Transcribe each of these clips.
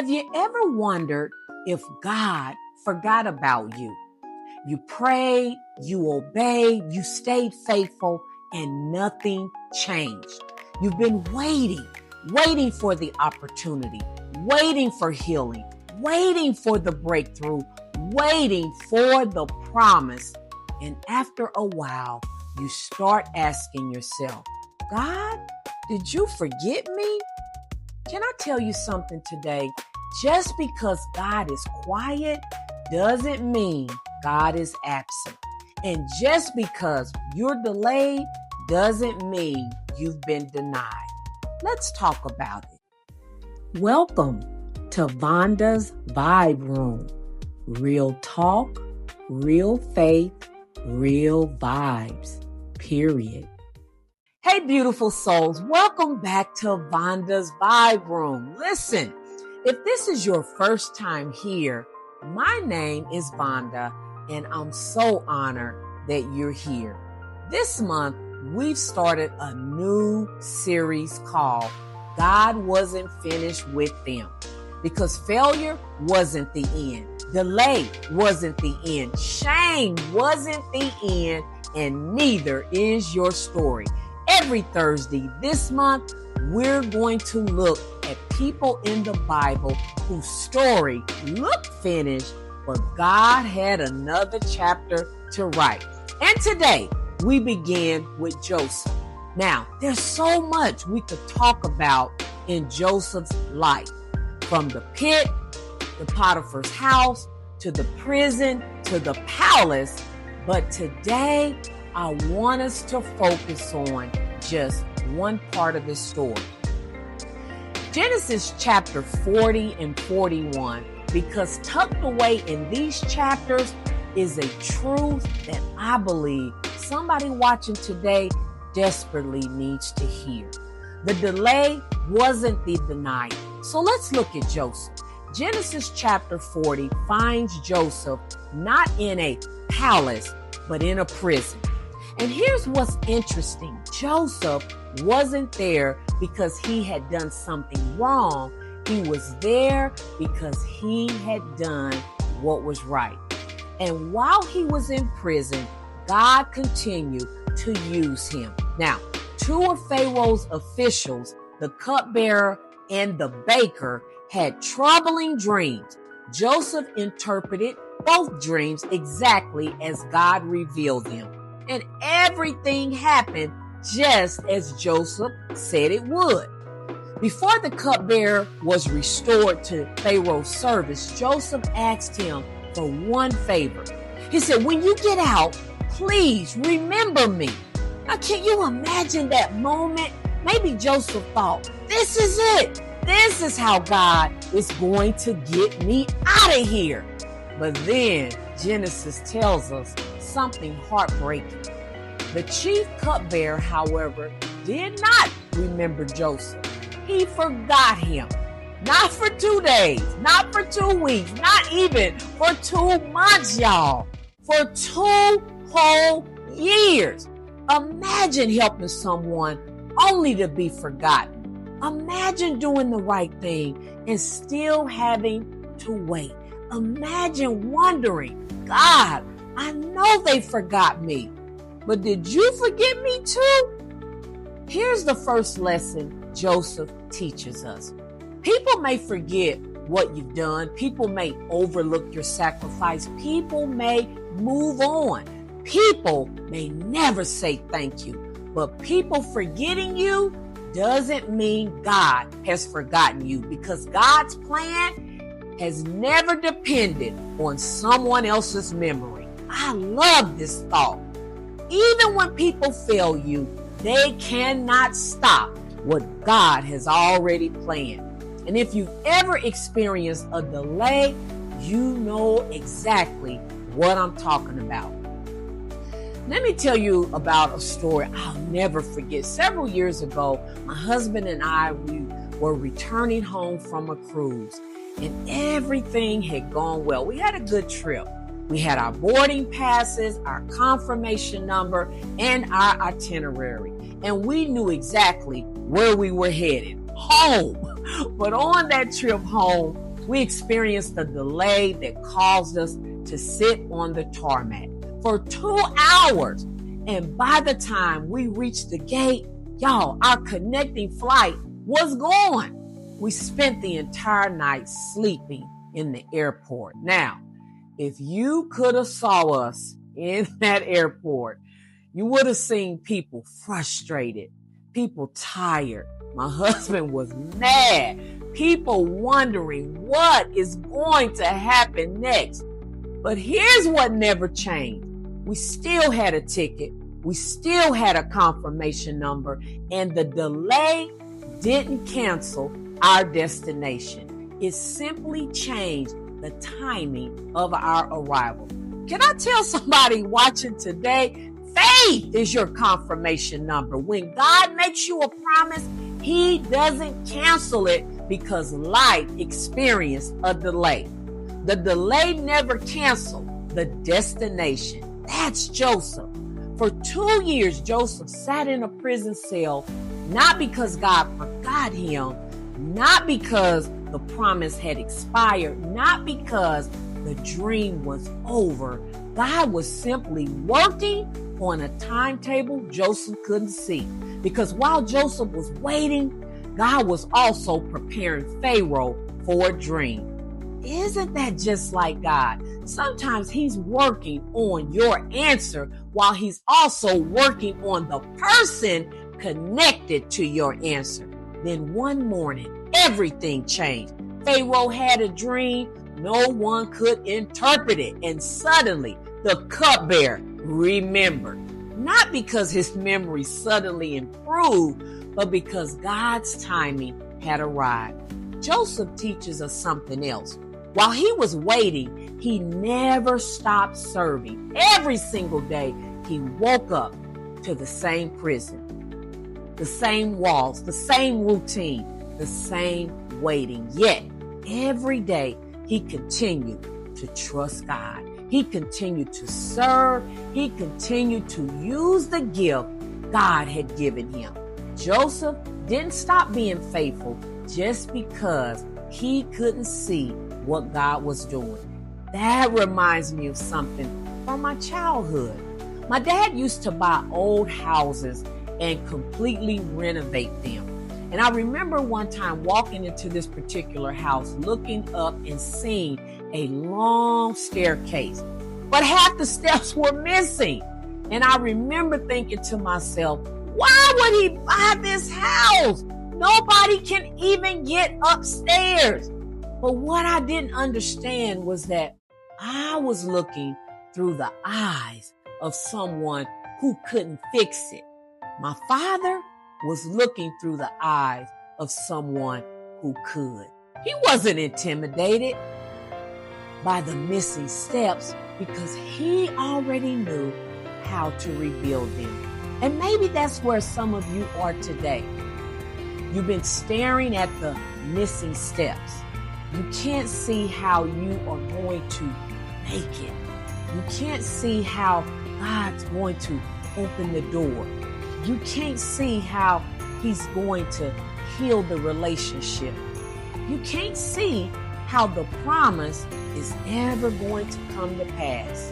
Have you ever wondered if God forgot about you? You prayed, you obeyed, you stayed faithful, and nothing changed. You've been waiting for the opportunity, waiting for healing, waiting for the breakthrough, waiting for the promise. And after a while, you start asking yourself, God, did you forget me? Can I tell you something today? Just because God is quiet doesn't mean God is absent. And just because you're delayed doesn't mean you've been denied. Let's talk about it. Welcome to Vonda's Vibe Room. Real talk, real faith, real vibes, period. Hey, beautiful souls. Welcome back to Vonda's Vibe Room. Listen, if this is your first time here, my name is Vonda, and I'm so honored that you're here. This month, we've started a new series called God Wasn't Finished with Them, because failure wasn't the end. Delay wasn't the end. Shame wasn't the end, and neither is your story. Every Thursday this month, we're going to look at people in the Bible whose story looked finished, but God had another chapter to write. And today, we begin with Joseph. Now, there's so much we could talk about in Joseph's life, from the pit, the Potiphar's house, to the prison, to the palace. But today, I want us to focus on just one part of the story. Genesis chapter 40 and 41, because tucked away in these chapters is a truth that I believe somebody watching today desperately needs to hear. The delay wasn't the denial. So let's look at Joseph. Genesis chapter 40 finds Joseph not in a palace, but in a prison. And here's what's interesting. Joseph wasn't there because he had done something wrong. He was there because he had done what was right. And while he was in prison, God continued to use him. Now, two of Pharaoh's officials, the cupbearer and the baker, had troubling dreams. Joseph interpreted both dreams exactly as God revealed them. And everything happened just as Joseph said it would. Before the cupbearer was restored to Pharaoh's service, Joseph asked him for one favor. He said, when you get out, please remember me. Now, can you imagine that moment? Maybe Joseph thought, this is it. This is how God is going to get me out of here. But then Genesis tells us something heartbreaking. The chief cupbearer, however, did not remember Joseph. He forgot him. Not for 2 days, not for 2 weeks, not even for 2 months, y'all. For 2 whole years. Imagine helping someone only to be forgotten. Imagine doing the right thing and still having to wait. Imagine wondering, God, I know they forgot me, but did you forget me too? Here's the first lesson Joseph teaches us. People may forget what you've done. People may overlook your sacrifice. People may move on. People may never say thank you. But people forgetting you doesn't mean God has forgotten you, because God's plan has never depended on someone else's memory. I love this thought. Even when people fail you, they cannot stop what God has already planned. And if you've ever experienced a delay, you know exactly what I'm talking about. Let me tell you about a story I'll never forget. Several years ago, my husband and I, we were returning home from a cruise, and everything had gone well. We had a good trip. We had our boarding passes, our confirmation number, and our itinerary. And we knew exactly where we were headed, home. But on that trip home, We experienced a delay that caused us to sit on the tarmac for 2 hours. And by the time we reached the gate, y'all, our connecting flight was gone. We spent the entire night sleeping in the airport. Now, if you could have saw us in that airport, you would have seen people frustrated, people tired. My husband was mad. People wondering what is going to happen next. But here's what never changed. We still had a ticket. We still had a confirmation number, and the delay didn't cancel our destination. It simply changed the timing of our arrival. Can I tell somebody watching today, faith is your confirmation number. When God makes you a promise, He doesn't cancel it because life experienced a delay. The delay never canceled the destination. That's Joseph. For 2 years, Joseph sat in a prison cell, not because God forgot him, not because the promise had expired, not because the dream was over. God was simply working on a timetable Joseph couldn't see. Because while Joseph was waiting, God was also preparing Pharaoh for a dream. Isn't that just like God? Sometimes He's working on your answer while He's also working on the person connected to your answer. Then one morning, everything changed. Pharaoh had a dream. No one could interpret it. And suddenly, the cupbearer remembered. Not because his memory suddenly improved, but because God's timing had arrived. Joseph teaches us something else. While he was waiting, he never stopped serving. Every single day, he woke up to the same prison, the same walls, the same routine, the same waiting. Yet, every day, he continued to trust God. He continued to serve. He continued to use the gift God had given him. Joseph didn't stop being faithful just because he couldn't see what God was doing. That reminds me of something from my childhood. My dad used to buy old houses and completely renovate them. And I remember one time walking into this particular house, looking up and seeing a long staircase, but half the steps were missing. And I remember thinking to myself, why would he buy this house? Nobody can even get upstairs. But what I didn't understand was that I was looking through the eyes of someone who couldn't fix it. My father was looking through the eyes of someone who could. He wasn't intimidated by the missing steps because he already knew how to rebuild them. And maybe that's where some of you are today. You've been staring at the missing steps. You can't see how you are going to make it. You can't see how God's going to open the door. You can't see how He's going to heal the relationship. You can't see how the promise is ever going to come to pass.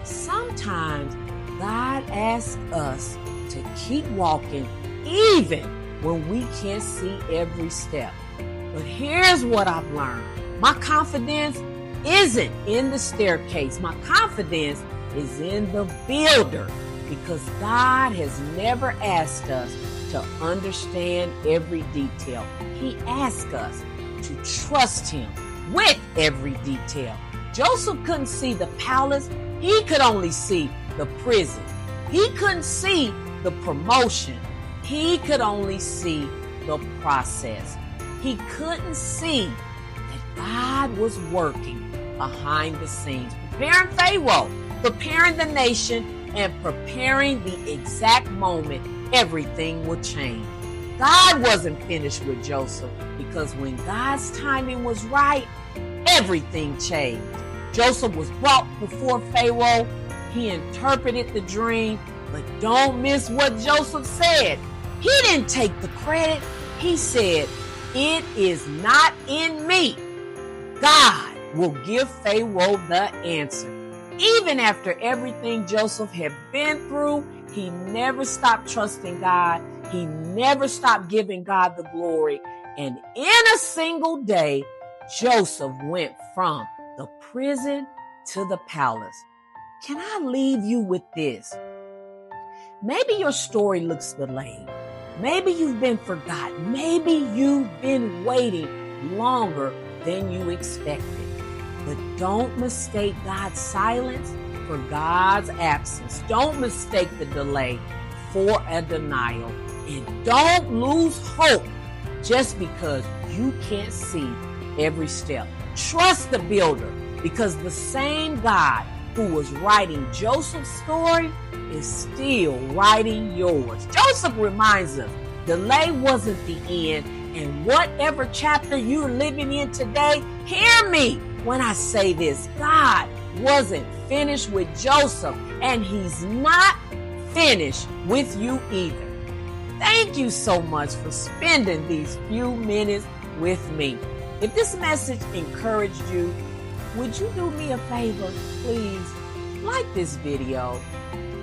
Sometimes God asks us to keep walking even when we can't see every step. But here's what I've learned. My confidence isn't in the staircase. My confidence is in the builder, because God has never asked us to understand every detail. He asks us to trust Him with every detail. Joseph couldn't see the palace. He could only see the prison. He couldn't see the promotion. He could only see the process. He couldn't see that God was working behind the scenes, preparing Pharaoh, preparing the nation, and preparing the exact moment everything would change. God wasn't finished with Joseph, because when God's timing was right, everything changed. Joseph was brought before Pharaoh. He interpreted the dream, but don't miss what Joseph said. He didn't take the credit. He said, "It is not in me." God will give Pharaoh the answer. Even after everything Joseph had been through, he never stopped trusting God. He never stopped giving God the glory. And in a single day, Joseph went from the prison to the palace. Can I leave you with this? Maybe your story looks delayed. Maybe you've been forgotten. Maybe you've been waiting longer than you expected. But don't mistake God's silence for God's absence. Don't mistake the delay for a denial. And don't lose hope just because you can't see every step. Trust the builder, because the same God who was writing Joseph's story is still writing yours. Joseph reminds us, delay wasn't the end, and whatever chapter you're living in today, hear me when I say this. God wasn't finished with Joseph, and he's not finished with you either. Thank you so much for spending these few minutes with me. If this message encouraged you, would you do me a favor? Please like this video,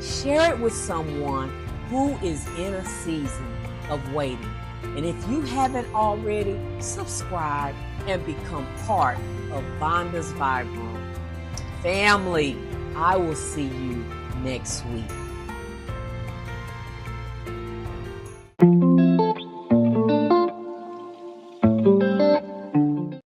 share it with someone who is in a season of waiting. And if you haven't already, subscribe and become part of Vonda's Vibe Room. Family, I will see you next week.